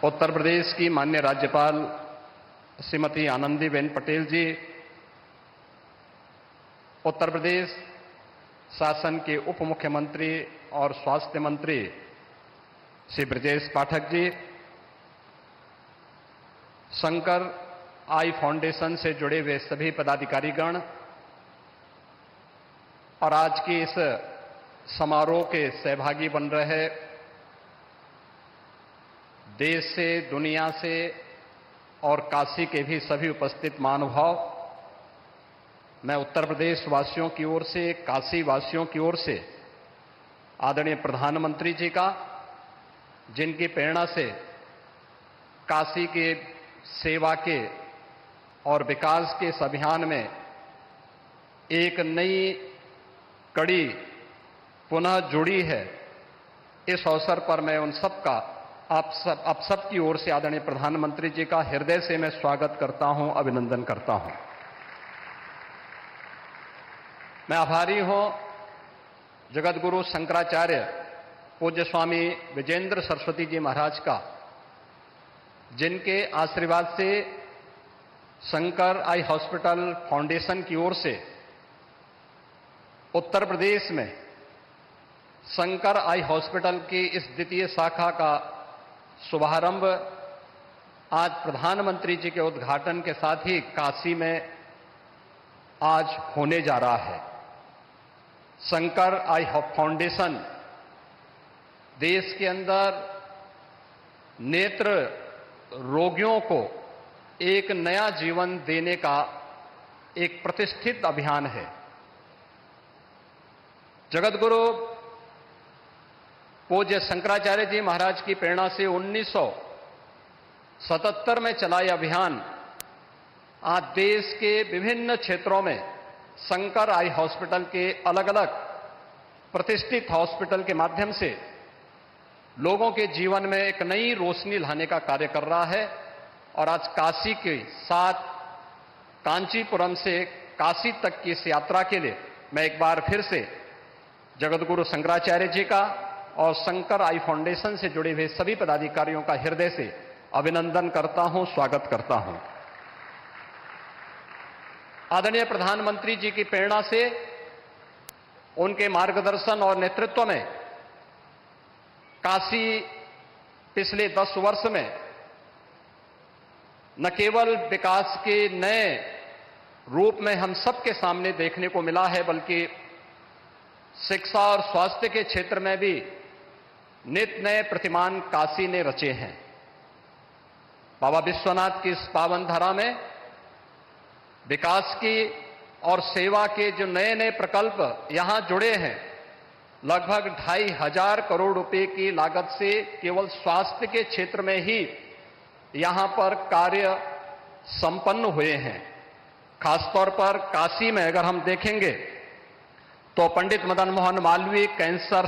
उत्तर प्रदेश की माननीय राज्यपाल श्रीमती आनंदीबेन पटेल जी, उत्तर प्रदेश शासन के उप मुख्यमंत्री और स्वास्थ्य मंत्री श्री ब्रजेश पाठक जी, शंकर आई फाउंडेशन से जुड़े हुए सभी पदाधिकारीगण और आज के इस समारोह के सहभागी बन रहे देश से, दुनिया से और काशी के भी सभी उपस्थित महानुभाव, मैं उत्तर प्रदेश वासियों की ओर से, काशी वासियों की ओर से आदरणीय प्रधानमंत्री जी का, जिनकी प्रेरणा से काशी के सेवा के और विकास के इस अभियान में एक नई कड़ी पुनः जुड़ी है, इस अवसर पर मैं उन सबका आप सब की ओर से आदरणीय प्रधानमंत्री जी का हृदय से मैं स्वागत करता हूं, अभिनंदन करता हूं। मैं आभारी हूं जगतगुरु शंकराचार्य पूज्य स्वामी विजेंद्र सरस्वती जी महाराज का, जिनके आशीर्वाद से शंकर आई हॉस्पिटल फाउंडेशन की ओर से उत्तर प्रदेश में शंकर आई हॉस्पिटल की इस द्वितीय शाखा का शुभारंभ आज प्रधानमंत्री जी के उद्घाटन के साथ ही काशी में आज होने जा रहा है। शंकर आई फाउंडेशन देश के अंदर नेत्र रोगियों को एक नया जीवन देने का एक प्रतिष्ठित अभियान है। जगतगुरु पूज्य शंकराचार्य जी महाराज की प्रेरणा से 1977 में चला यह अभियान आज देश के विभिन्न क्षेत्रों में शंकर आई हॉस्पिटल के अलग अलग प्रतिष्ठित हॉस्पिटल के माध्यम से लोगों के जीवन में एक नई रोशनी लाने का कार्य कर रहा है। और आज काशी के साथ कांचीपुरम से काशी तक की इस यात्रा के लिए मैं एक बार फिर से जगतगुरु शंकराचार्य जी का और शंकर आई फाउंडेशन से जुड़े हुए सभी पदाधिकारियों का हृदय से अभिनंदन करता हूं, स्वागत करता हूं। आदरणीय प्रधानमंत्री जी की प्रेरणा से, उनके मार्गदर्शन और नेतृत्व में काशी पिछले 10 वर्ष में न केवल विकास के नए रूप में हम सबके सामने देखने को मिला है, बल्कि शिक्षा और स्वास्थ्य के क्षेत्र में भी नित नए प्रतिमान काशी ने रचे हैं। बाबा विश्वनाथ की इस पावन धरा में विकास की और सेवा के जो नए नए प्रकल्प यहां जुड़े हैं, लगभग 2,500 करोड़ रुपए की लागत से केवल स्वास्थ्य के क्षेत्र में ही यहां पर कार्य संपन्न हुए हैं। खासतौर पर काशी में अगर हम देखेंगे तो Pandit Madan Mohan Malviya cancer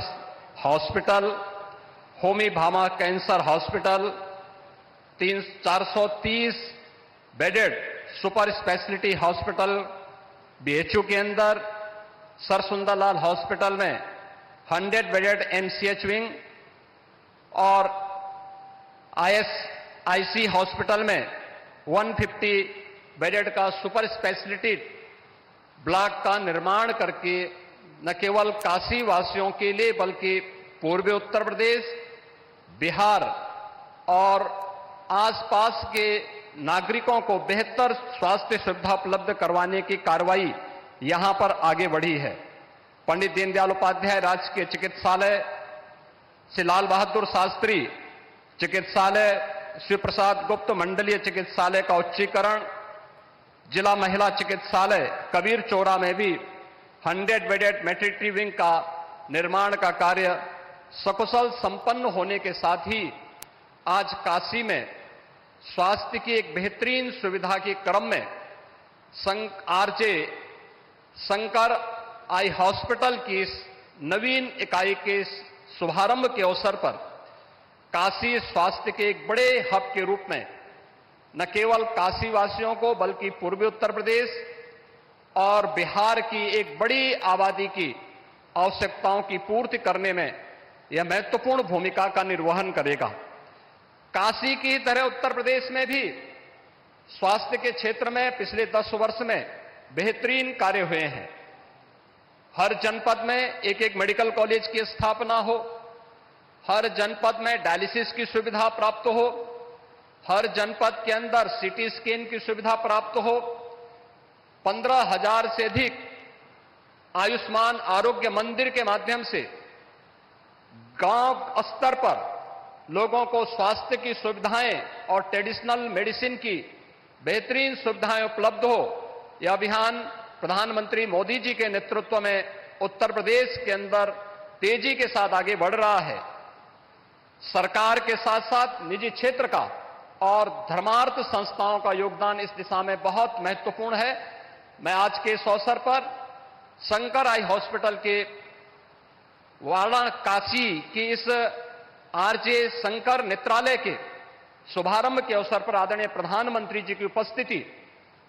hospital, Homi Bhama cancer hospital, 430 bedded super speciality hospital BHU के अंदर, सर सुंदरलाल हॉस्पिटल में 100 बेडेड एमसीएच विंग और आईएसआईसी हॉस्पिटल में 150 बेडेड का सुपर स्पेशलिटी ब्लॉक का निर्माण करके न केवल काशी वासियों के लिए बल्कि पूर्वी उत्तर प्रदेश, बिहार और आसपास के नागरिकों को बेहतर स्वास्थ्य सुविधा उपलब्ध करवाने की कार्रवाई यहां पर आगे बढ़ी है। पंडित दीनदयाल उपाध्याय राजकीय चिकित्सालय, श्री लाल बहादुर शास्त्री चिकित्सालय, श्री प्रसाद गुप्त मंडलीय चिकित्सालय का उच्चीकरण, जिला महिला चिकित्सालय कबीर चौरा में भी 100 बेडेड मैटरनिटी विंग का निर्माण का कार्य सकुशल संपन्न होने के साथ ही आज काशी में स्वास्थ्य की एक बेहतरीन सुविधा के क्रम में शंकर आई हॉस्पिटल की इस नवीन इकाई के शुभारंभ के अवसर पर काशी स्वास्थ्य के एक बड़े हब के रूप में न केवल काशी वासियों को बल्कि पूर्वी उत्तर प्रदेश और बिहार की एक बड़ी आबादी की आवश्यकताओं की पूर्ति करने में यह महत्वपूर्ण भूमिका का निर्वहन करेगा। काशी की तरह उत्तर प्रदेश में भी स्वास्थ्य के क्षेत्र में पिछले 10 वर्ष में बेहतरीन कार्य हुए हैं। हर जनपद में एक एक मेडिकल कॉलेज की स्थापना हो, हर जनपद में डायलिसिस की सुविधा प्राप्त हो, हर जनपद के अंदर सीटी स्कैन की सुविधा प्राप्त हो, 15,000 से अधिक आयुष्मान आरोग्य मंदिर के माध्यम से गांव स्तर पर लोगों को स्वास्थ्य की सुविधाएं और ट्रेडिशनल मेडिसिन की बेहतरीन सुविधाएं उपलब्ध हो। यह अभियान प्रधानमंत्री मोदी जी के नेतृत्व में उत्तर प्रदेश के अंदर तेजी के साथ आगे बढ़ रहा है। सरकार के साथ साथ निजी क्षेत्र का और धर्मार्थ संस्थाओं का योगदान इस दिशा में बहुत महत्वपूर्ण है। मैं आज के इस अवसर पर शंकर आई हॉस्पिटल के वाराणसी की इस आरजे शंकर नेत्रालय के शुभारंभ के अवसर पर आदरणीय प्रधानमंत्री जी की उपस्थिति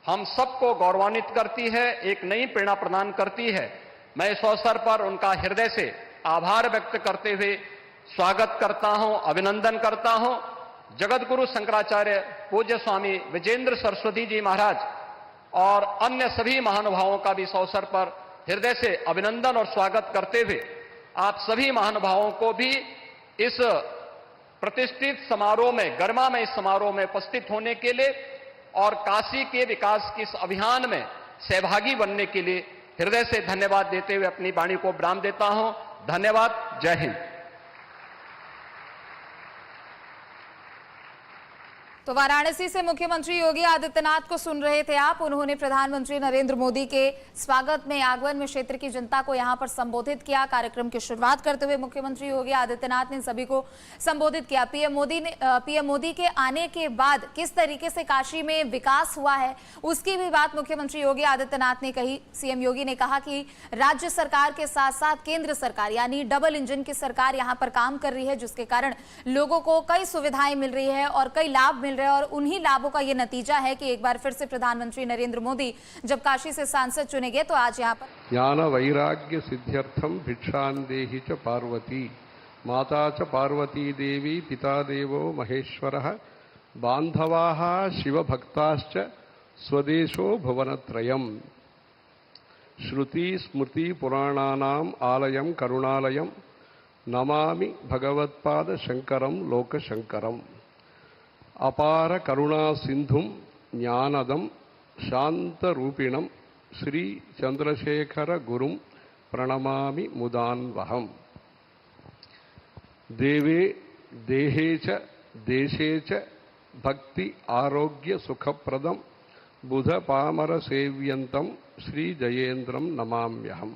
हम सबको गौरवान्वित करती है, एक नई प्रेरणा प्रदान करती है। मैं इस अवसर पर उनका हृदय से आभार व्यक्त करते हुए स्वागत करता हूं, अभिनंदन करता हूं। जगत गुरु शंकराचार्य पूज्य स्वामी विजेंद्र सरस्वती जी महाराज और अन्य सभी महानुभावों का भी इस अवसर पर हृदय से अभिनंदन और स्वागत करते हुए आप सभी महानुभावों को भी इस प्रतिष्ठित समारोह में, गरिमामय समारोह में उपस्थित होने के लिए और काशी के विकास के इस अभियान में सहभागी बनने के लिए हृदय से धन्यवाद देते हुए अपनी वाणी को विराम देता हूं। धन्यवाद। जय हिंद। तो वाराणसी से मुख्यमंत्री योगी आदित्यनाथ को सुन रहे थे आप। उन्होंने प्रधानमंत्री नरेंद्र मोदी के स्वागत में, आगमन में क्षेत्र की जनता को यहां पर संबोधित किया। कार्यक्रम की शुरुआत करते हुए मुख्यमंत्री योगी आदित्यनाथ ने सभी को संबोधित किया। पीएम मोदी के आने के बाद किस तरीके से काशी में विकास हुआ है उसकी भी बात मुख्यमंत्री योगी आदित्यनाथ ने कही। सीएम योगी ने कहा कि राज्य सरकार के साथ साथ केंद्र सरकार यानी डबल इंजन की सरकार यहाँ पर काम कर रही है, जिसके कारण लोगों को कई सुविधाएं मिल रही है और कई लाभ मिल रहे हैं। और उन्हीं लाभों का ये नतीजा है कि एक बार फिर से प्रधानमंत्री नरेंद्र मोदी जब काशी से सांसद चुने गए तो आज यहाँ पर ज्ञान वैराग्य सिद्ध्यर्थम भिक्षान देहि च पार्वती माता च पार्वती देवी पिता देवो महेश्वरः बांधवाः शिवभक्ताश्च स्वदेशो भुवनत्रयम् श्रुति स्मृति पुराणानाम् आलयं करुणालयं नमामि भगवत्पाद शंकरं लोकशंकरम् अपार करुणा सिंधुम ज्ञानदम शांत रूपिणम श्री चंद्रशेखर गुरुम प्रणमामि मुदान्वहम् देवे देहे च देशे च भक्ति आरोग्य सुखप्रदम बुध पामर सेव्यंतम श्री जयेन्द्रम नमाम्यहम्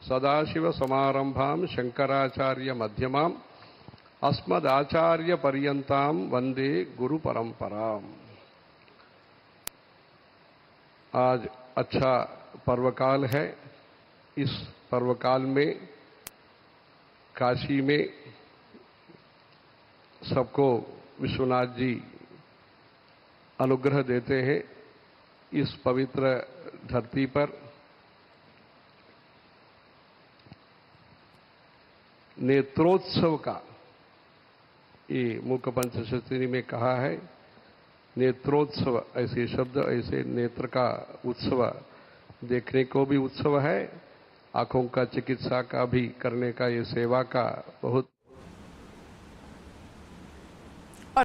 सदाशिव समारंभां शंकराचार्य मध्यमाम् अस्मदाचार्य पर्यंताम वंदे गुरु परंपराम। आज अच्छा पर्वकाल है। इस पर्वकाल में काशी में सबको विश्वनाथ जी अनुग्रह देते हैं। इस पवित्र धरती पर नेत्रोत्सव का, ये मूक पंचशती में कहा है नेत्रोत्सव, ऐसे शब्द, ऐसे नेत्र का उत्सव देखने को भी उत्सव है, आंखों का चिकित्सा का भी करने का, ये सेवा का बहुत